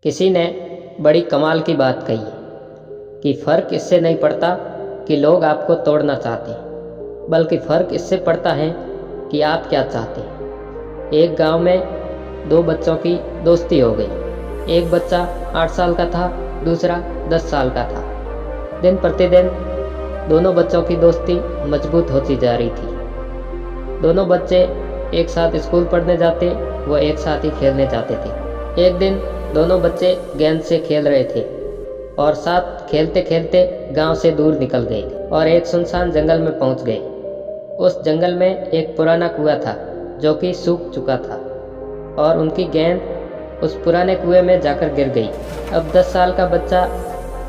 किसी ने बड़ी कमाल की बात कही कि फ़र्क इससे नहीं पड़ता कि लोग आपको तोड़ना चाहते हैं, बल्कि फ़र्क इससे पड़ता है कि आप क्या चाहते हैं। एक गांव में दो बच्चों की दोस्ती हो गई। एक बच्चा 8 साल का था, दूसरा 10 साल का था। दिन प्रतिदिन दोनों बच्चों की दोस्ती मजबूत होती जा रही थी। दोनों बच्चे एक साथ स्कूल पढ़ने जाते व एक साथ ही खेलने जाते थे। एक दिन दोनों बच्चे गेंद से खेल रहे थे और साथ खेलते खेलते गांव से दूर निकल गए और एक सुनसान जंगल में पहुंच गए। उस जंगल में एक पुराना कुआं था जो कि सूख चुका था और उनकी गेंद उस पुराने कुएं में जाकर गिर गई। अब 10 साल का बच्चा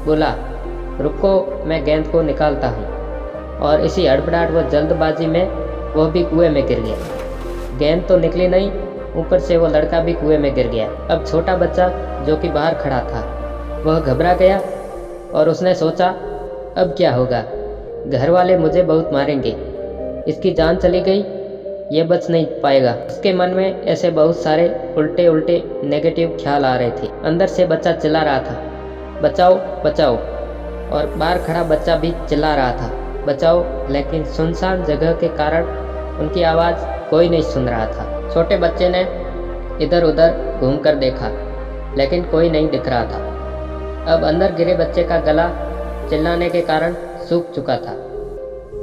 बोला, रुको, मैं गेंद को निकालता हूँ। और इसी हड़बड़ाहट व जल्दबाजी में वह भी कुएं में गिर गया। गेंद तो निकली नहीं, ऊपर से वो लड़का भी कुएं में गिर गया। अब छोटा बच्चा जो कि बाहर खड़ा था वह घबरा गया और उसने सोचा, अब क्या होगा, घर वाले मुझे बहुत मारेंगे, इसकी जान चली गई, ये बच नहीं पाएगा। उसके मन में ऐसे बहुत सारे उल्टे उल्टे नेगेटिव ख्याल आ रहे थे। अंदर से बच्चा चिल्ला रहा था, बचाओ बचाओ, और बाहर खड़ा बच्चा भी चिल्ला रहा था, बचाओ, लेकिन सुनसान जगह के कारण उनकी आवाज़ कोई नहीं सुन रहा था। छोटे बच्चे ने इधर उधर घूमकर देखा, लेकिन कोई नहीं दिख रहा था। अब अंदर गिरे बच्चे का गला चिल्लाने के कारण सूख चुका था,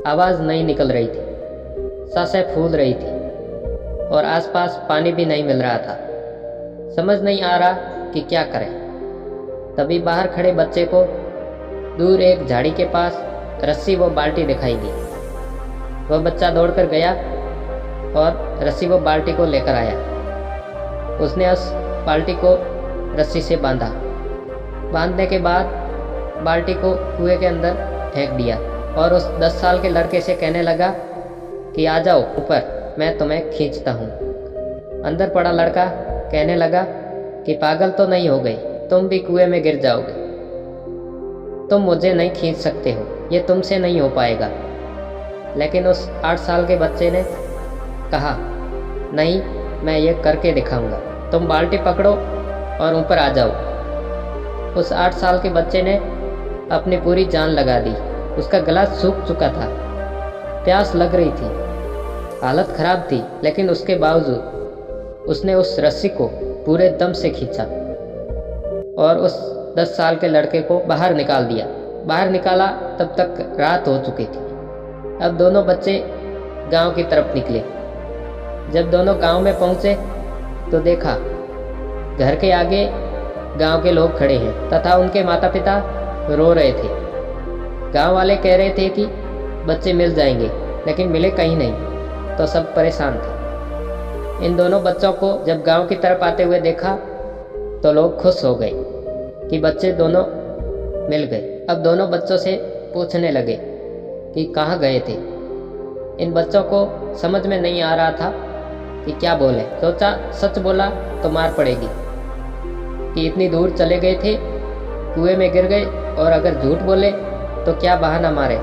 आवाज़ नहीं निकल रही थी, सांसें फूल रही थी और आसपास पानी भी नहीं मिल रहा था। समझ नहीं आ रहा कि क्या करें। तभी बाहर खड़े बच्चे को दूर एक झाड़ी के पास रस्सी व बाल्टी दिखाई दी। वह बच्चा दौड़कर गया और रस्सी व बाल्टी को लेकर आया। उसने उस बाल्टी को रस्सी से बांधा। बांधने के बाद बाल्टी को कुएं के अंदर फेंक दिया और उस 10 साल के लड़के से कहने लगा कि आ जाओ ऊपर, मैं तुम्हें खींचता हूँ। अंदर पड़ा लड़का कहने लगा कि पागल तो नहीं हो गई, तुम भी कुएं में गिर जाओगे, तुम मुझे नहीं खींच सकते हो, ये तुमसे नहीं हो पाएगा। लेकिन उस 8 साल के बच्चे ने कहा, नहीं, मैं ये करके दिखाऊंगा, तुम बाल्टी पकड़ो और ऊपर आ जाओ। उस 8 साल के बच्चे ने अपनी पूरी जान लगा दी। उसका गला सूख चुका था, प्यास लग रही थी, हालत खराब थी, लेकिन उसके बावजूद उसने उस रस्सी को पूरे दम से खींचा और उस 10 साल के लड़के को बाहर निकाल दिया। बाहर निकाला तब तक रात हो चुकी थी। अब दोनों बच्चे गांव की तरफ निकले। जब दोनों गांव में पहुंचे तो देखा घर के आगे गांव के लोग खड़े हैं तथा उनके माता पिता रो रहे थे। गांव वाले कह रहे थे कि बच्चे मिल जाएंगे, लेकिन मिले कहीं नहीं, तो सब परेशान थे। इन दोनों बच्चों को जब गांव की तरफ आते हुए देखा तो लोग खुश हो गए कि बच्चे दोनों मिल गए। अब दोनों बच्चों से पूछने लगे कि कहाँ गए थे। इन बच्चों को समझ में नहीं आ रहा था कि क्या बोले। सोचा, सच बोला तो मार पड़ेगी कि इतनी दूर चले गए थे, कुएं में गिर गए, और अगर झूठ बोले तो क्या बहाना मारे।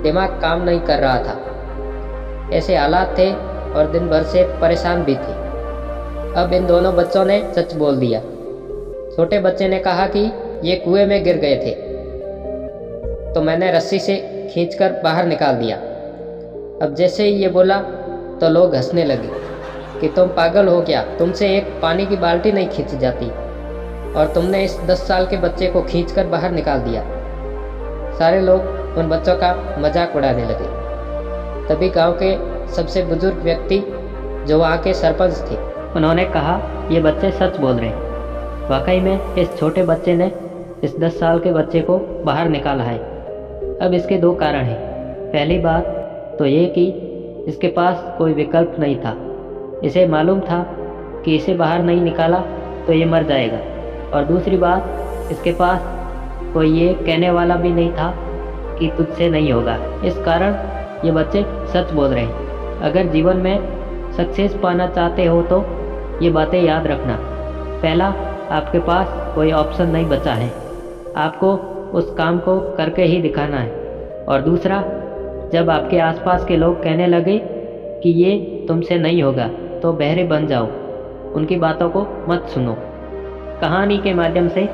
दिमाग काम नहीं कर रहा था। ऐसे हालात थे और दिन भर से परेशान भी थे। अब इन दोनों बच्चों ने सच बोल दिया। छोटे बच्चे ने कहा कि ये कुएं में गिर गए थे, तो मैंने रस्सी से खींचकर बाहर निकाल दिया। अब जैसे ही ये बोला तो लोग हंसने लगे कि तुम पागल हो क्या, तुमसे एक पानी की बाल्टी नहीं खींची जाती और तुमने इस 10 साल के बच्चे को खींचकर बाहर निकाल दिया। सारे लोग उन बच्चों का मजाक उड़ाने लगे। तभी गांव के सबसे बुजुर्ग व्यक्ति जो वहाँ के सरपंच थे, उन्होंने कहा, ये बच्चे सच बोल रहे हैं। वाकई में इस छोटे बच्चे ने इस 10 साल के बच्चे को बाहर निकाला है। अब इसके 2 कारण हैं। पहली बात तो ये कि इसके पास कोई विकल्प नहीं था। इसे मालूम था कि इसे बाहर नहीं निकाला तो ये मर जाएगा। और दूसरी बात, इसके पास कोई ये कहने वाला भी नहीं था कि तुझसे नहीं होगा। इस कारण ये बच्चे सच बोल रहे हैं। अगर जीवन में सक्सेस पाना चाहते हो तो ये बातें याद रखना। पहला, आपके पास कोई ऑप्शन नहीं बचा है, आपको उस काम को करके ही दिखाना है। और दूसरा, जब आपके आसपास के लोग कहने लगे कि ये तुमसे नहीं होगा तो बहरे बन जाओ, उनकी बातों को मत सुनो। कहानी के माध्यम से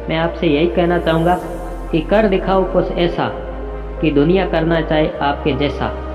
मैं आपसे यही कहना चाहूँगा कि कर दिखाओ कुछ ऐसा कि दुनिया करना चाहे आपके जैसा।